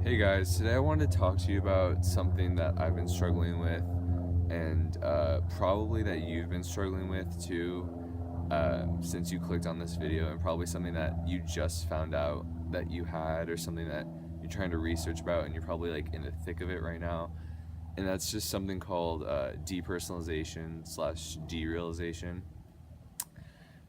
Hey guys, today I wanted to talk to you about something that I've been struggling with, and probably that you've been struggling with too, since you clicked on this video, and probably something that you just found out that you had, or something that you're trying to research about, and you're probably like in the thick of it right now. And that's just something called depersonalization slash derealization.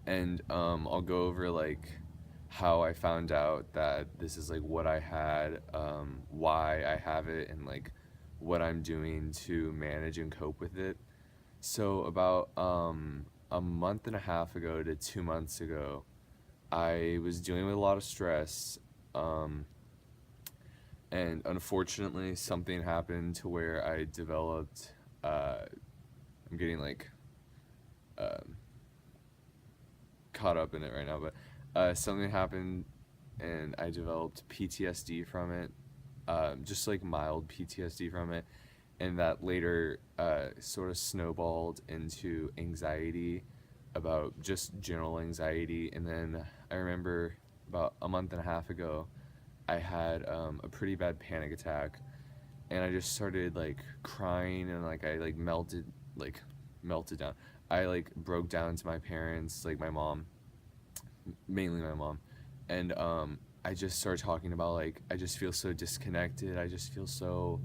And I'll go over like how I found out that this is like what I had, why I have it, and like what I'm doing to manage and cope with it. So about a month and a half ago to 2 months ago, I was dealing with a lot of stress, um, and unfortunately something happened to where I developed. I'm getting like um caught up in it right now, but something happened and I developed PTSD from it, just like mild PTSD from it, and that later sort of snowballed into anxiety, about just general anxiety. And then I remember about a month and a half ago, I had a pretty bad panic attack, and I just started like crying, and like I like melted down. I like broke down to my parents, like my mom, mainly my mom, and I just started talking about like I just feel so disconnected. I just feel so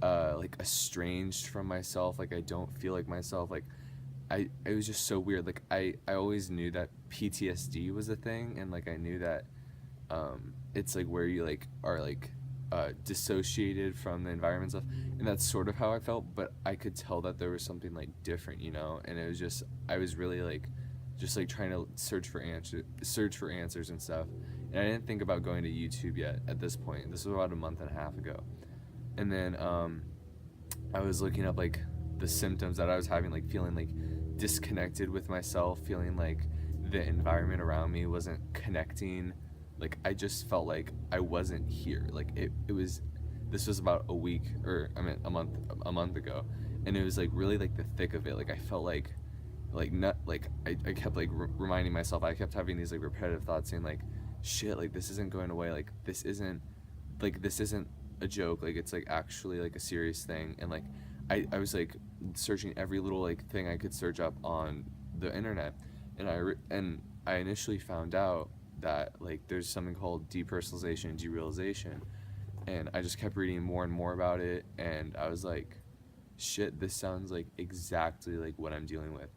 like estranged from myself. Like I don't feel like myself. Like it was just so weird. Like I always knew that PTSD was a thing, and like I knew that it's like where you like are like dissociated from the environment stuff, and that's sort of how I felt. But I could tell that there was something like different, and it was just I was really like just like trying to search for answers and stuff. And I didn't think about going to YouTube yet at this point. This was about a month and a half ago. And then I was looking up like the symptoms that I was having, like feeling like disconnected with myself, feeling like the environment around me wasn't connecting. Like I just felt like I wasn't here. Like it was this was about a week, or I mean a month ago, and it was like really like the thick of it. Like I felt like not like I kept like reminding myself. I kept having these like repetitive thoughts saying like, shit, like this isn't going away. This isn't a joke. Like it's like actually like a serious thing. And like I was like searching every little like thing I could search up on the internet, and I initially found out that like there's something called depersonalization and derealization, and I just kept reading more and more about it, and I was like, shit, this sounds like exactly like what I'm dealing with.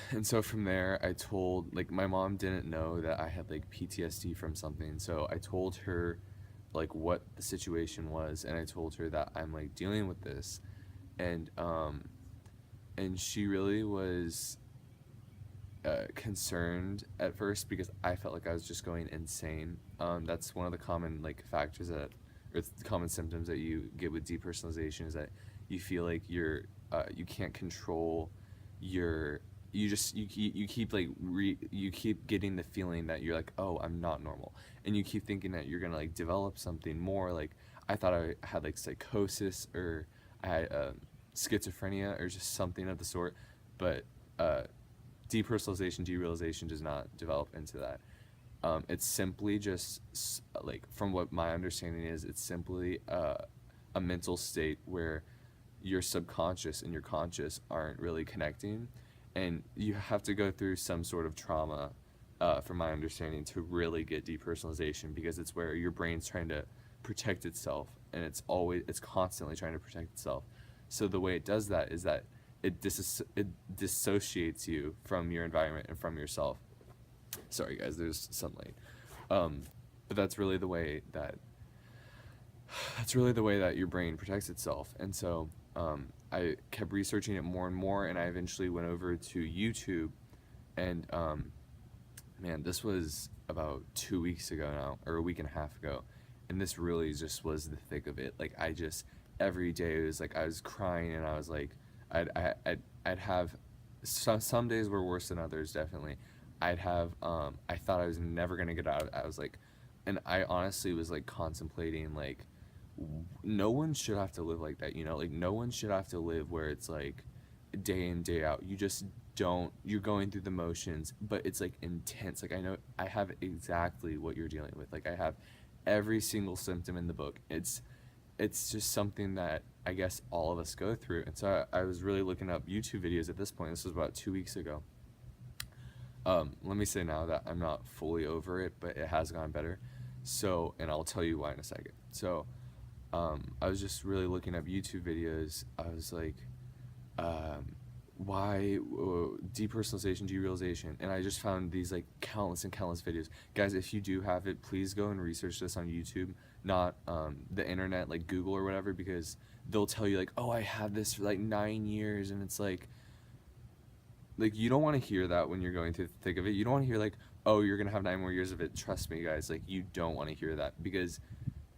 And so from there, I told, like, my mom didn't know that I had like PTSD from something, so I told her like what the situation was, and I told her that I'm like dealing with this. And um and she really was concerned at first, because I felt like I was just going insane. That's one of the common like factors that, or the common symptoms that you get with depersonalization, is that you feel like you can't control your you keep like you keep getting the feeling that you're like, oh, I'm not normal, and you keep thinking that you're gonna like develop something more. Like I thought I had like psychosis, or I had schizophrenia, or just something of the sort. But uh, depersonalization, derealization does not develop into that. It's simply just like, from what my understanding is, it's simply a mental state where your subconscious and your conscious aren't really connecting, and you have to go through some sort of trauma, from my understanding, to really get depersonalization, because it's where your brain's trying to protect itself, and it's constantly trying to protect itself. So the way it does that is that it dissociates you from your environment and from yourself. Sorry guys, there's sunlight. But that's really the way that your brain protects itself. And so I kept researching it more and more, and I eventually went over to YouTube. And man, this was about 2 weeks ago now, or a week and a half ago, and this really just was the thick of it. Like I just every day it was like I was crying, and I was like, I'd have some days were worse than others, definitely. I thought I was never gonna get out. I was like, and I honestly was like contemplating like, no one should have to live like that, like no one should have to live where it's like day in day out, you just don't you're going through the motions, but it's like intense. Like I know I have exactly what you're dealing with. Like I have every single symptom in the book. It's just something that I guess all of us go through. And so I was really looking up YouTube videos at this point. This was about 2 weeks ago. Let me say now that I'm not fully over it, but it has gone better. So, and I'll tell you why in a second. So, I was just really looking up YouTube videos. I was like, why depersonalization, derealization, and I just found these like countless and countless videos. Guys, if you do have it, please go and research this on YouTube, not the internet, like Google or whatever, because they'll tell you like, oh, I had this for like 9 years, and it's like you don't want to hear that when you're going through the thick of it. You don't want to hear like, oh, you're gonna have 9 more years of it. Trust me, guys, like you don't want to hear that, because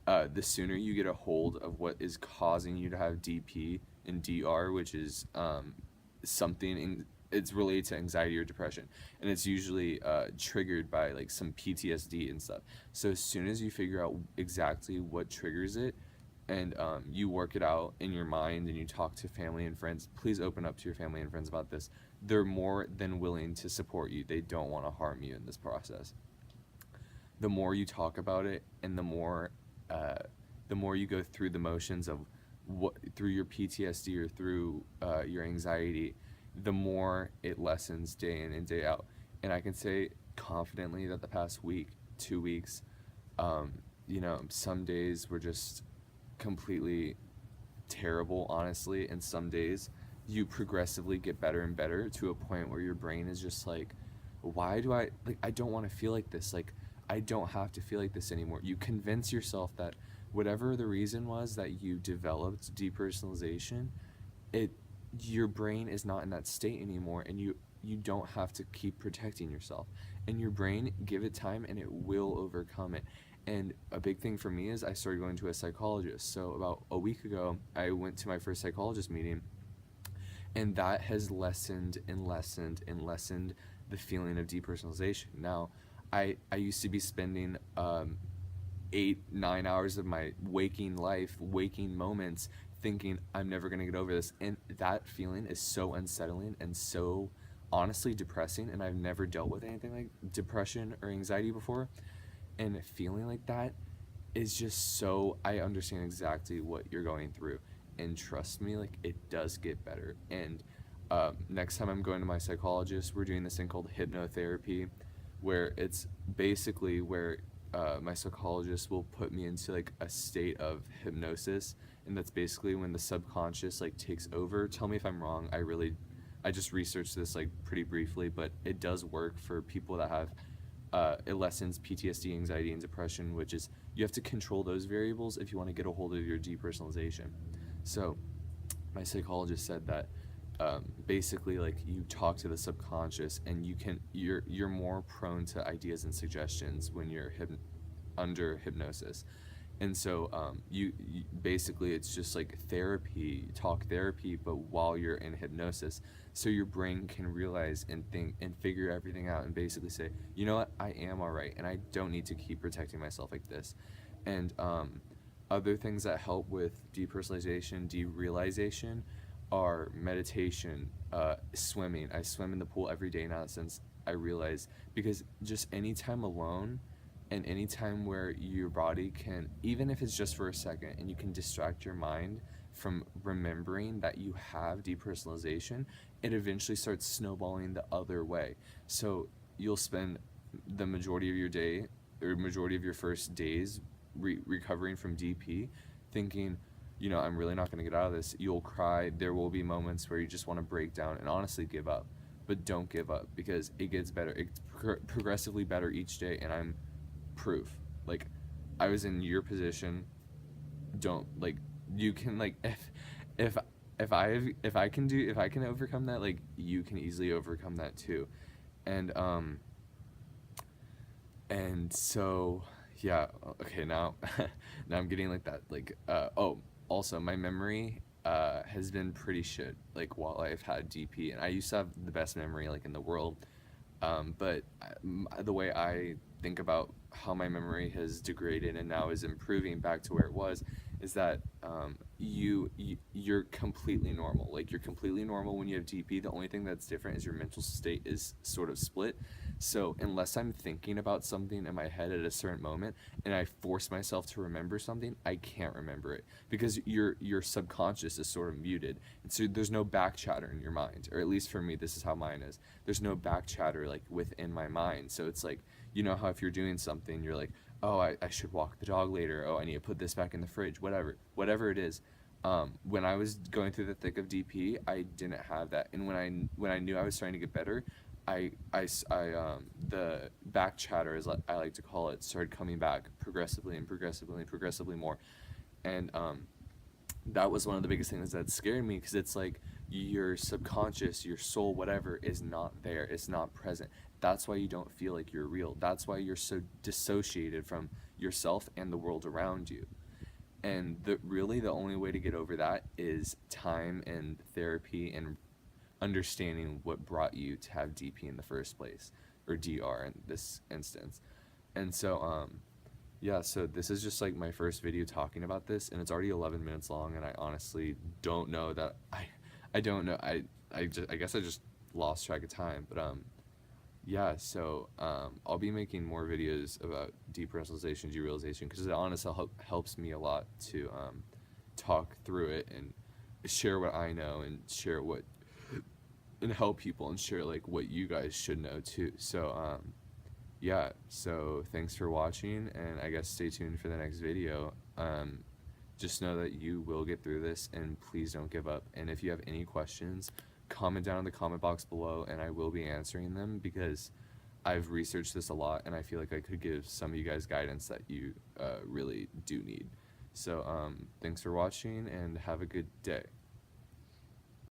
the sooner you get a hold of what is causing you to have DP and DR, which is it's related to anxiety or depression, and it's usually triggered by like some PTSD and stuff. So as soon as you figure out exactly what triggers it, and you work it out in your mind, and you talk to family and friends, please open up to your family and friends about this. They're more than willing to support you. They don't want to harm you in this process. The more you talk about it, and the more you go through the motions of through your PTSD or through your anxiety, the more it lessens day in and day out. And I can say confidently that the past week, 2 weeks, some days were just completely terrible, honestly, and some days you progressively get better and better to a point where your brain is just like, why do I don't want to feel like this, like I don't have to feel like this anymore. You convince yourself that whatever the reason was that you developed depersonalization, your brain is not in that state anymore, and you don't have to keep protecting yourself. And your brain, give it time and it will overcome it. And a big thing for me is I started going to a psychologist. So about a week ago, I went to my first psychologist meeting, and that has lessened and lessened and lessened the feeling of depersonalization. Now, I used to be spending 8-9 hours of my waking moments thinking I'm never gonna get over this, and that feeling is so unsettling and so honestly depressing. And I've never dealt with anything like depression or anxiety before, and feeling like that is just so, I understand exactly what you're going through, and trust me, like it does get better. And next time I'm going to my psychologist, we're doing this thing called hypnotherapy, where it's basically where my psychologist will put me into like a state of hypnosis, and that's basically when the subconscious like takes over. Tell me if I'm wrong. I just researched this like pretty briefly, but it does work for people that have it lessens PTSD, anxiety, and depression, which is you have to control those variables if you want to get a hold of your depersonalization. So my psychologist said that basically like you talk to the subconscious, and you're more prone to ideas and suggestions when you're under hypnosis. And so you basically, it's just like talk therapy, but while you're in hypnosis, so your brain can realize and think and figure everything out, and basically say, you know what, I am all right, and I don't need to keep protecting myself like this. And other things that help with depersonalization, derealization, are meditation, swimming. I swim in the pool every day now since I realized, because just any time alone, and any time where your body can, even if it's just for a second, and you can distract your mind from remembering that you have depersonalization, it eventually starts snowballing the other way. So you'll spend the majority of your day, or majority of your first days recovering from DP, thinking, I'm really not going to get out of this. You'll cry. There will be moments where you just want to break down and honestly give up. But don't give up, because it gets better. It's progressively better each day, and I'm proof. Like, I was in your position. Don't, like, you can, like, if I can overcome that, like, you can easily overcome that too. And so yeah, okay, now now I'm getting like that, like also my memory has been pretty shit, like, while I've had DP, and I used to have the best memory like in the world, but the way I think about how my memory has degraded and now is improving back to where it was, is that you're completely normal. Like, you're completely normal when you have DP. The only thing that's different is your mental state is sort of split. So unless I'm thinking about something in my head at a certain moment and I force myself to remember something, I can't remember it, because your subconscious is sort of muted, and so there's no back chatter in your mind. Or at least for me, this is how mine is. There's no back chatter like within my mind. So it's like, you know how if you're doing something, you're like, oh, I should walk the dog later. Oh, I need to put this back in the fridge. Whatever it is. When I was going through the thick of DP, I didn't have that. And when I knew I was starting to get better, the back chatter, as I like to call it, started coming back progressively and progressively and progressively more. And that was one of the biggest things that scared me, because it's like your subconscious, your soul, whatever, is not there. It's not present. That's why you don't feel like you're real. That's why you're so dissociated from yourself and the world around you. And really the only way to get over that is time and therapy and understanding what brought you to have DP in the first place, or DR in this instance. And so yeah, so this is just like my first video talking about this, and it's already 11 minutes long, and I honestly don't know that I don't know. I guess I just lost track of time. But yeah, so I'll be making more videos about depersonalization, derealization, because it honestly helps me a lot to talk through it and share what I know, and share what, and help people, and share like what you guys should know too. So yeah, so thanks for watching, and I guess stay tuned for the next video. Just know that you will get through this, and please don't give up. And if you have any questions, comment down in the comment box below, and I will be answering them, because I've researched this a lot, and I feel like I could give some of you guys guidance that you really do need. So thanks for watching, and have a good day.